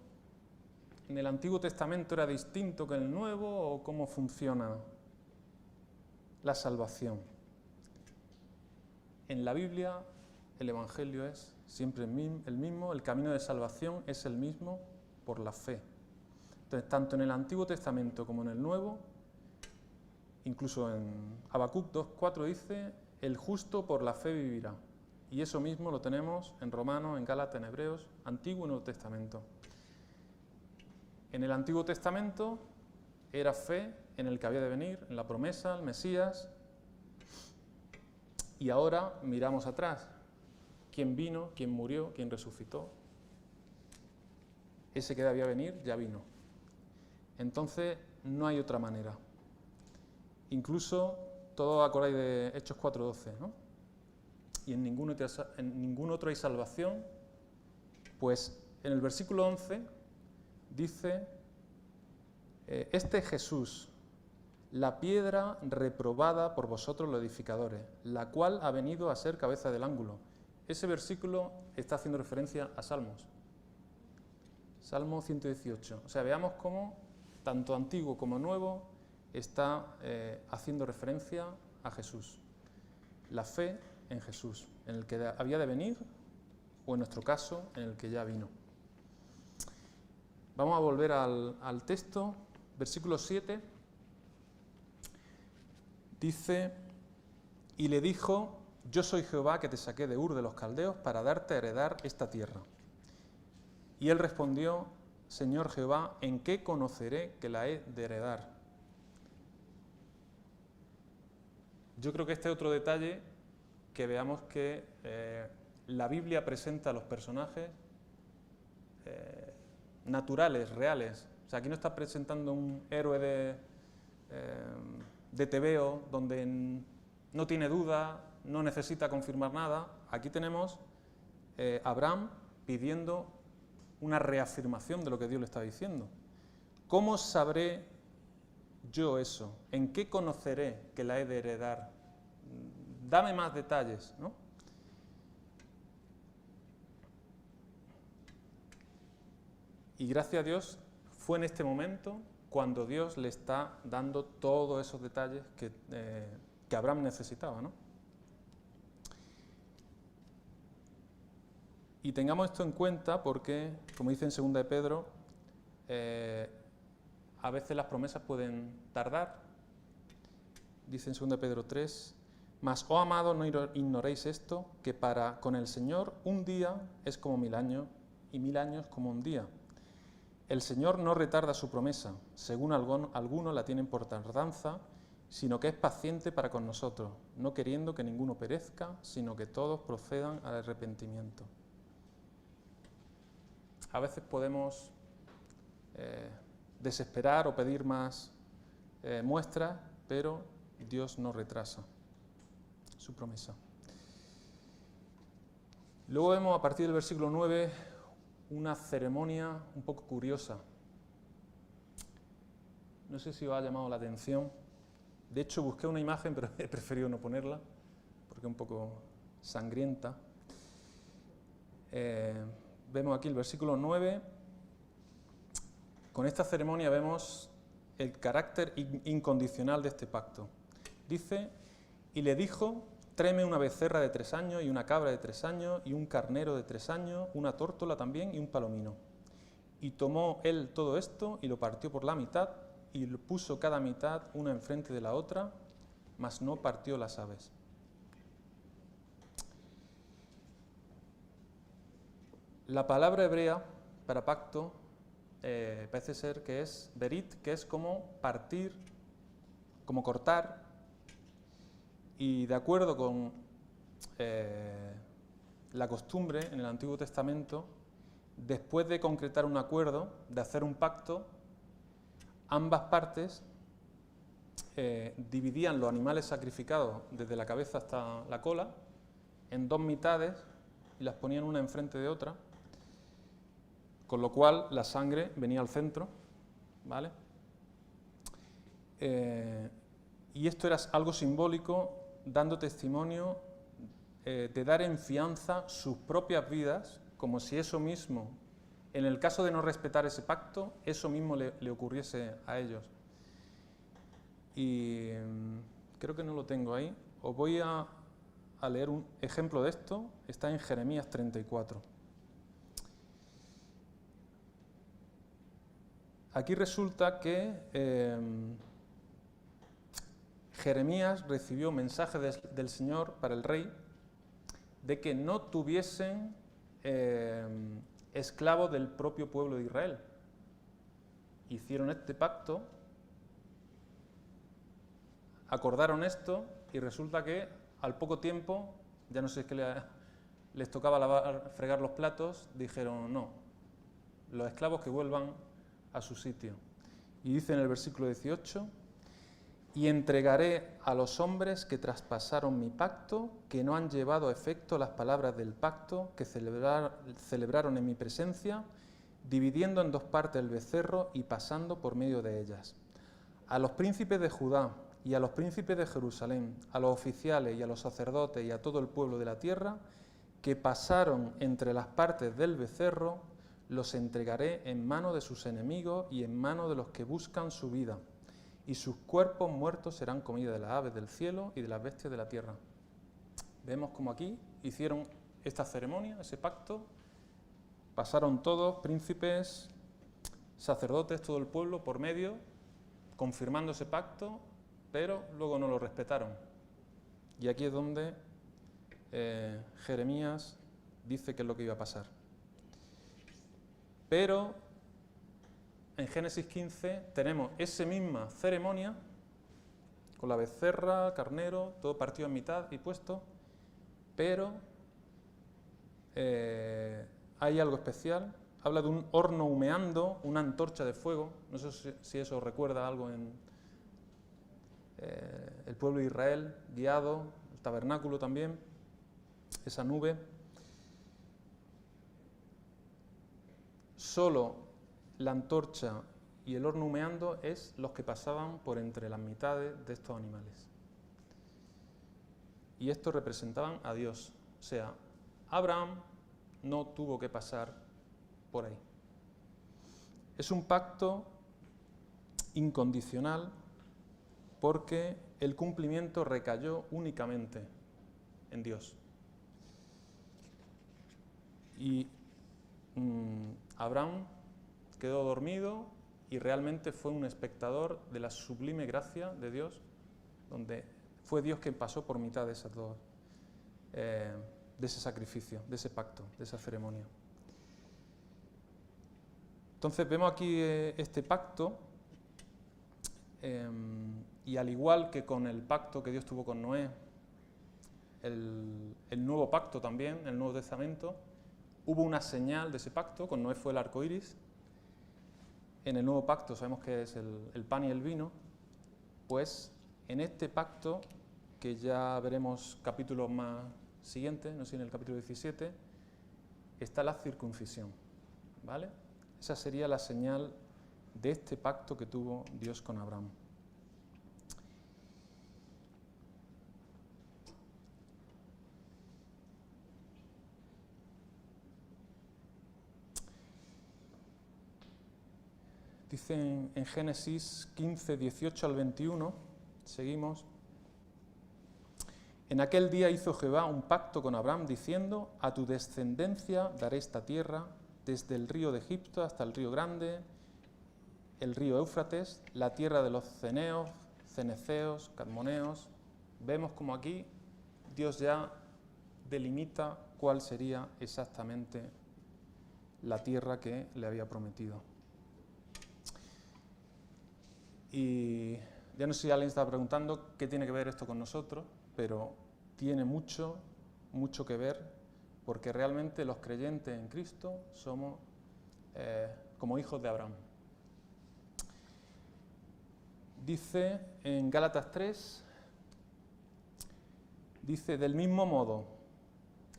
¿en el Antiguo Testamento era distinto que en el Nuevo o cómo funciona la salvación? En la Biblia el Evangelio es siempre el mismo, el camino de salvación es el mismo por la fe. Entonces, tanto en el Antiguo Testamento como en el Nuevo, incluso en Habacuc 2:4 dice, el justo por la fe vivirá. Y eso mismo lo tenemos en Romanos, en Gálatas, en Hebreos, Antiguo y Nuevo Testamento. En el Antiguo Testamento era fe en el que había de venir, en la promesa, el Mesías. Y ahora miramos atrás. ¿Quién vino? ¿Quién murió? ¿Quién resucitó? Ese que debía venir ya vino. Entonces no hay otra manera. Incluso, todos acordáis de Hechos 4:12, ¿no? Y en ningún otro hay salvación, pues en el versículo 11 dice, este Jesús, la piedra reprobada por vosotros los edificadores, la cual ha venido a ser cabeza del ángulo. Ese versículo está haciendo referencia a Salmos. Salmo 118. O sea, veamos cómo tanto antiguo como nuevo está haciendo referencia a Jesús. La fe en Jesús, en el que había de venir, o en nuestro caso, en el que ya vino. Vamos a volver al texto, versículo 7. Dice, y le dijo, yo soy Jehová que te saqué de Ur de los Caldeos para darte a heredar esta tierra. Y él respondió, Señor Jehová, ¿en qué conoceré que la he de heredar? Yo creo que este es otro detalle que veamos que la Biblia presenta a los personajes naturales, reales. O sea, aquí no está presentando un héroe de tebeo, donde no tiene duda, no necesita confirmar nada. Aquí tenemos a Abraham pidiendo una reafirmación de lo que Dios le está diciendo. ¿Cómo sabré yo eso? ¿En qué conoceré que la he de heredar? Dame más detalles, ¿no? Y gracias a Dios fue en este momento cuando Dios le está dando todos esos detalles que Abraham necesitaba, ¿no? Y tengamos esto en cuenta porque, como dice en 2 de Pedro, a veces las promesas pueden tardar. Dice en 2 de Pedro 3, mas, oh amados, no ignoréis esto, que con el Señor un día es como 1000 años, y 1000 años como un día. El Señor no retarda su promesa, según algunos la tienen por tardanza, sino que es paciente para con nosotros, no queriendo que ninguno perezca, sino que todos procedan al arrepentimiento. A veces podemos desesperar o pedir más muestras, pero Dios no retrasa su promesa. Luego vemos a partir del versículo 9 una ceremonia un poco curiosa. No sé si os ha llamado la atención. De hecho, busqué una imagen, pero he preferido no ponerla, porque es un poco sangrienta. Vemos aquí el versículo 9. Con esta ceremonia vemos el carácter incondicional de este pacto. Dice, y le dijo, tráeme una becerra de 3 años y una cabra de 3 años y un carnero de 3 años, una tórtola también y un palomino. Y tomó él todo esto y lo partió por la mitad y lo puso cada mitad una enfrente de la otra, mas no partió las aves. La palabra hebrea para pacto parece ser que es berit, que es como partir, como cortar, y de acuerdo con la costumbre en el Antiguo Testamento, después de concretar un acuerdo, de hacer un pacto, ambas partes dividían los animales sacrificados desde la cabeza hasta la cola en 2 mitades y las ponían una enfrente de otra, con lo cual la sangre venía al centro, ¿vale? Y esto era algo simbólico, dando testimonio de dar en fianza sus propias vidas, como si eso mismo, en el caso de no respetar ese pacto, eso mismo le ocurriese a ellos. Y creo que no lo tengo ahí. Os voy a leer un ejemplo de esto, está en Jeremías 34. Aquí resulta que Jeremías recibió mensaje del Señor para el rey de que no tuviesen esclavos del propio pueblo de Israel. Hicieron este pacto, acordaron esto y resulta que al poco tiempo, ya no sé, es que les tocaba fregar los platos, dijeron no, los esclavos que vuelvan a su sitio. Y dice en el versículo 18, y entregaré a los hombres que traspasaron mi pacto, que no han llevado a efecto las palabras del pacto que celebraron en mi presencia, dividiendo en 2 partes el becerro y pasando por medio de ellas. A los príncipes de Judá y a los príncipes de Jerusalén, a los oficiales y a los sacerdotes y a todo el pueblo de la tierra, que pasaron entre las partes del becerro, los entregaré en mano de sus enemigos y en mano de los que buscan su vida, y sus cuerpos muertos serán comida de las aves del cielo y de las bestias de la tierra. Vemos como aquí hicieron esta ceremonia, ese pacto, pasaron todos, príncipes, sacerdotes, todo el pueblo por medio, confirmando ese pacto, pero luego no lo respetaron. Y aquí es donde Jeremías dice qué es lo que iba a pasar. Pero en Génesis 15 tenemos esa misma ceremonia, con la becerra, carnero, todo partido en mitad y puesto, pero hay algo especial. Habla de un horno humeando, una antorcha de fuego. No sé si eso recuerda algo en el pueblo de Israel, guiado, el tabernáculo también, esa nube. Solo la antorcha y el horno humeando es los que pasaban por entre las mitades de estos animales. Y estos representaban a Dios. O sea, Abraham no tuvo que pasar por ahí. Es un pacto incondicional porque el cumplimiento recayó únicamente en Dios. Y Abraham quedó dormido y realmente fue un espectador de la sublime gracia de Dios, donde fue Dios quien pasó por mitad de esas dos, de ese sacrificio, de ese pacto, de esa ceremonia. Entonces vemos aquí este pacto, y al igual que con el pacto que Dios tuvo con Noé, el nuevo pacto también, el Nuevo Testamento, hubo una señal de ese pacto. Con Noé fue el arco iris. En el nuevo pacto sabemos que es el pan y el vino. Pues en este pacto, que ya veremos capítulos más siguientes, no sé, en el capítulo 17, está la circuncisión, ¿vale? Esa sería la señal de este pacto que tuvo Dios con Abraham. Dice en Génesis 15, 18 al 21, seguimos. En aquel día hizo Jehová un pacto con Abraham diciendo: a tu descendencia daré esta tierra, desde el río de Egipto hasta el río grande, el río Éufrates, la tierra de los ceneos, cenezeos, cadmoneos. Vemos como aquí Dios ya delimita cuál sería exactamente la tierra que le había prometido. Y ya no sé si alguien está preguntando qué tiene que ver esto con nosotros, pero tiene mucho, mucho que ver, porque realmente los creyentes en Cristo somos como hijos de Abraham. Dice en Gálatas 3, dice: del mismo modo,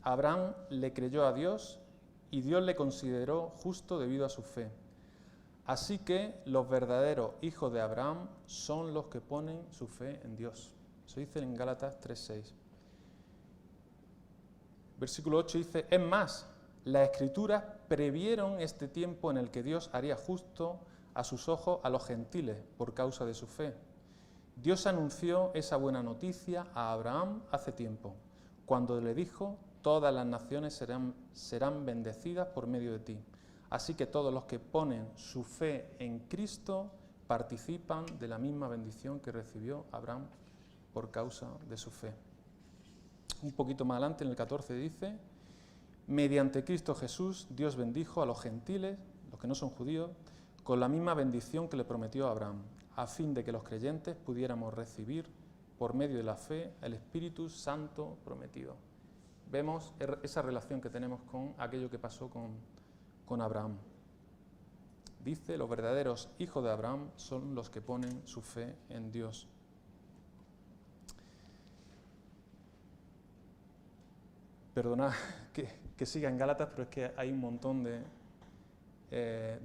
Abraham le creyó a Dios y Dios le consideró justo debido a su fe. Así que los verdaderos hijos de Abraham son los que ponen su fe en Dios. Eso dice en Gálatas 3:6. Versículo 8 dice: es más, las Escrituras previeron este tiempo en el que Dios haría justo a sus ojos a los gentiles por causa de su fe. Dios anunció esa buena noticia a Abraham hace tiempo, cuando le dijo: todas las naciones serán bendecidas por medio de ti. Así que todos los que ponen su fe en Cristo participan de la misma bendición que recibió Abraham por causa de su fe. Un poquito más adelante, en el 14, dice: mediante Cristo Jesús, Dios bendijo a los gentiles, los que no son judíos, con la misma bendición que le prometió a Abraham, a fin de que los creyentes pudiéramos recibir, por medio de la fe, el Espíritu Santo prometido. Vemos esa relación que tenemos con aquello que pasó con Abraham. Dice: los verdaderos hijos de Abraham son los que ponen su fe en Dios. Perdonad que siga en Gálatas, pero es que hay un montón de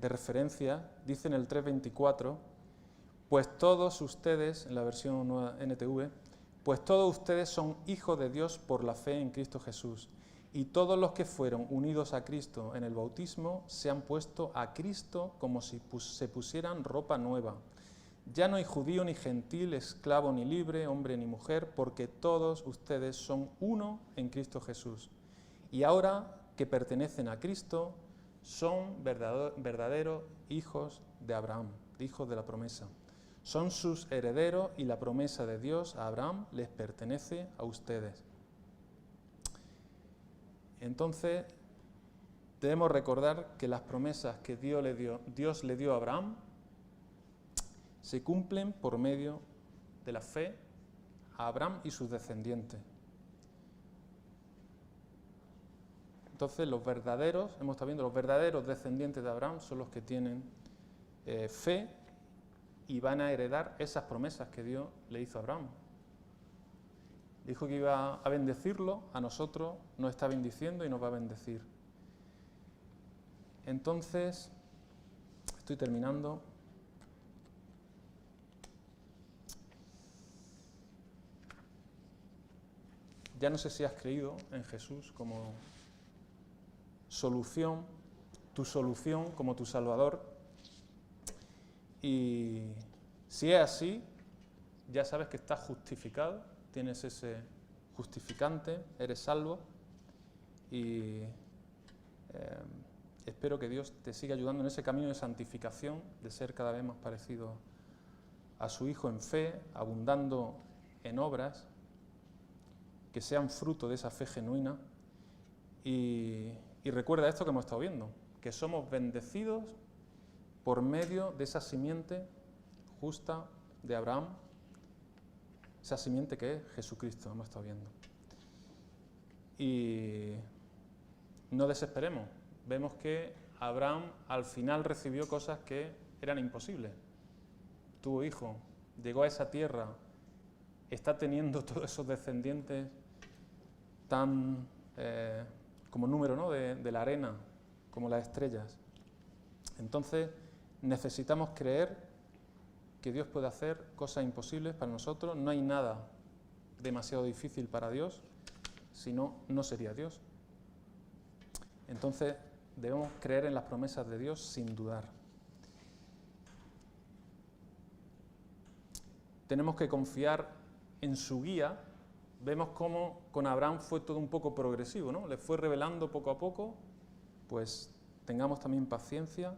referencias. Dice en el 3:24: pues todos ustedes, en la versión nueva NTV, pues todos ustedes son hijos de Dios por la fe en Cristo Jesús. Y todos los que fueron unidos a Cristo en el bautismo se han puesto a Cristo como si se pusieran ropa nueva. Ya no hay judío ni gentil, esclavo ni libre, hombre ni mujer, porque todos ustedes son uno en Cristo Jesús. Y ahora que pertenecen a Cristo, son verdaderos hijos de Abraham, hijos de la promesa. Son sus herederos y la promesa de Dios a Abraham les pertenece a ustedes. Entonces, debemos recordar que las promesas que Dios le dio a Abraham se cumplen por medio de la fe a Abraham y sus descendientes. Entonces los verdaderos, hemos estado viendo, los verdaderos descendientes de Abraham son los que tienen fe y van a heredar esas promesas que Dios le hizo a Abraham. Dijo que iba a bendecirlo, a nosotros nos está bendiciendo y nos va a bendecir. Entonces, estoy terminando. Ya no sé si has creído en Jesús como solución, tu solución como tu Salvador. Y si es así, ya sabes que estás justificado, tienes ese justificante, eres salvo y espero que Dios te siga ayudando en ese camino de santificación, de ser cada vez más parecido a su Hijo en fe, abundando en obras que sean fruto de esa fe genuina. Y recuerda esto que hemos estado viendo, que somos bendecidos por medio de esa simiente justa de Abraham, esa simiente que es Jesucristo, hemos estado viendo. Y no desesperemos, vemos que Abraham al final recibió cosas que eran imposibles. Tuvo hijo, llegó a esa tierra, está teniendo todos esos descendientes tan como número, ¿no?, de la arena, como las estrellas. Entonces necesitamos creer que Dios puede hacer cosas imposibles para nosotros. No hay nada demasiado difícil para Dios, si no, no sería Dios. Entonces debemos creer en las promesas de Dios sin dudar. Tenemos que confiar en su guía. Vemos cómo con Abraham fue todo un poco progresivo, ¿no? Le fue revelando poco a poco. Pues tengamos también paciencia,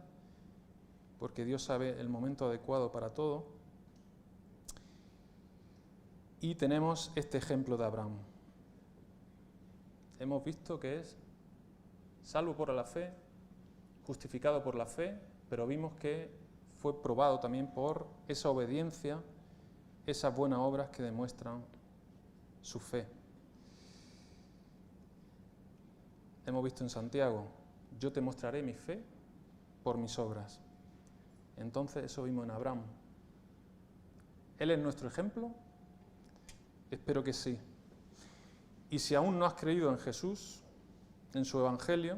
porque Dios sabe el momento adecuado para todo. Y tenemos este ejemplo de Abraham. Hemos visto que es salvo por la fe, justificado por la fe, pero vimos que fue probado también por esa obediencia, esas buenas obras que demuestran su fe. Hemos visto en Santiago, yo te mostraré mi fe por mis obras. Entonces eso vimos en Abraham. ¿Él es nuestro ejemplo? Espero que sí. Y si aún no has creído en Jesús, en su Evangelio,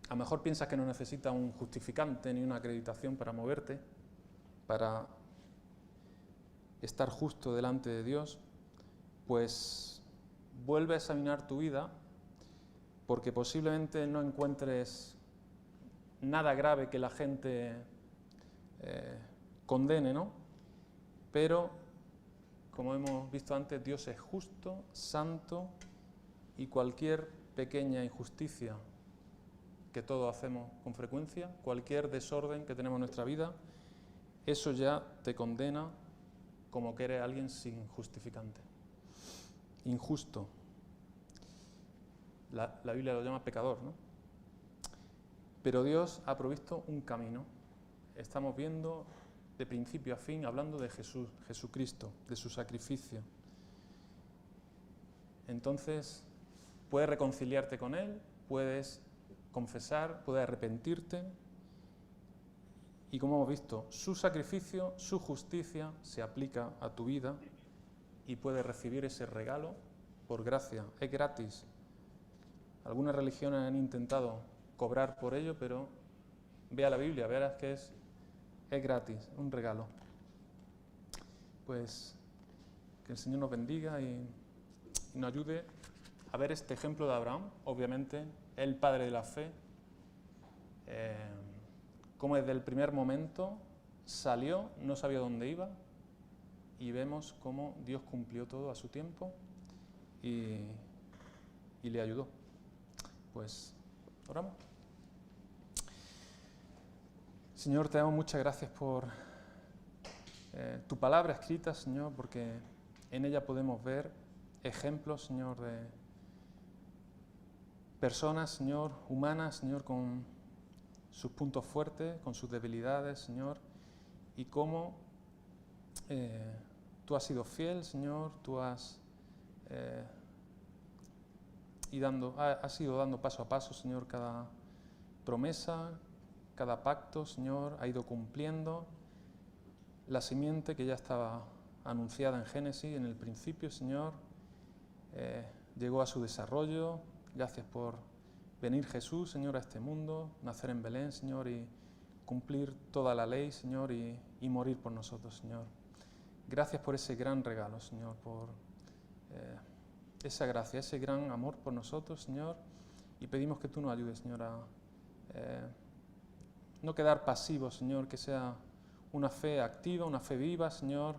a lo mejor piensas que no necesitas un justificante ni una acreditación para moverte, para estar justo delante de Dios, pues vuelve a examinar tu vida, porque posiblemente no encuentres nada grave que la gente condene, ¿no? Pero, como hemos visto antes, Dios es justo, santo, y cualquier pequeña injusticia que todos hacemos con frecuencia, cualquier desorden que tenemos en nuestra vida, eso ya te condena como que eres alguien sin justificante, injusto. La Biblia lo llama pecador, ¿no? Pero Dios ha provisto un camino. Estamos viendo de principio a fin, hablando de Jesús, Jesucristo, de su sacrificio. Entonces, puedes reconciliarte con Él, puedes confesar, puedes arrepentirte. Y como hemos visto, su sacrificio, su justicia se aplica a tu vida y puedes recibir ese regalo por gracia. Es gratis. Algunas religiones han intentado cobrar por ello, pero ve a la Biblia, verás que es gratis, un regalo. Pues que el Señor nos bendiga y nos ayude a ver este ejemplo de Abraham, obviamente, el padre de la fe, cómo desde el primer momento salió, no sabía dónde iba, y vemos cómo Dios cumplió todo a su tiempo y le ayudó. Pues oramos. Señor, te damos muchas gracias por tu palabra escrita, Señor, porque en ella podemos ver ejemplos, Señor, de personas, Señor, humanas, Señor, con sus puntos fuertes, con sus debilidades, Señor, y cómo tú has sido fiel, Señor, tú has y has ido dando paso a paso, Señor, cada promesa, cada pacto, Señor, ha ido cumpliendo la simiente que ya estaba anunciada en Génesis, en el principio, Señor, llegó a su desarrollo. Gracias por venir, Jesús, Señor, a este mundo, nacer en Belén, Señor, y cumplir toda la ley, Señor, y morir por nosotros, Señor. Gracias por ese gran regalo, Señor, por esa gracia, ese gran amor por nosotros, Señor, y pedimos que tú nos ayudes, Señor, a no quedar pasivos, Señor, que sea una fe activa, una fe viva, Señor,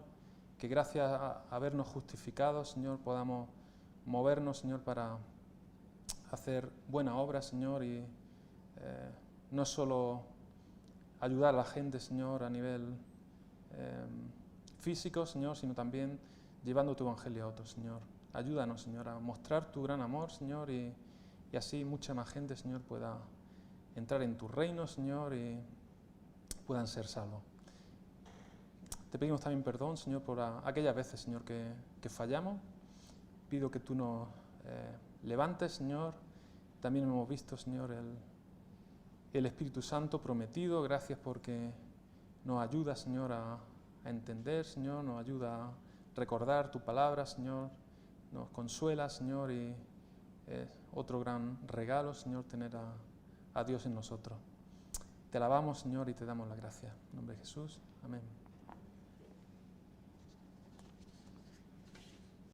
que gracias a habernos justificado, Señor, podamos movernos, Señor, para hacer buena obra, Señor, y no solo ayudar a la gente, Señor, a nivel físico, Señor, sino también llevando tu evangelio a otros, Señor. Ayúdanos, Señor, a mostrar tu gran amor, Señor, y así mucha más gente, Señor, pueda entrar en tu reino, Señor, y puedan ser salvos. Te pedimos también perdón, Señor, por aquellas veces, Señor, que fallamos. Pido que tú nos levantes, Señor. También hemos visto, Señor, el Espíritu Santo prometido. Gracias porque nos ayuda, Señor, a entender, Señor, nos ayuda a recordar tu palabra, Señor, nos consuela, Señor, y es otro gran regalo, Señor, tener a Dios en nosotros. Te alabamos, Señor, y te damos la gracia. En nombre de Jesús. Amén.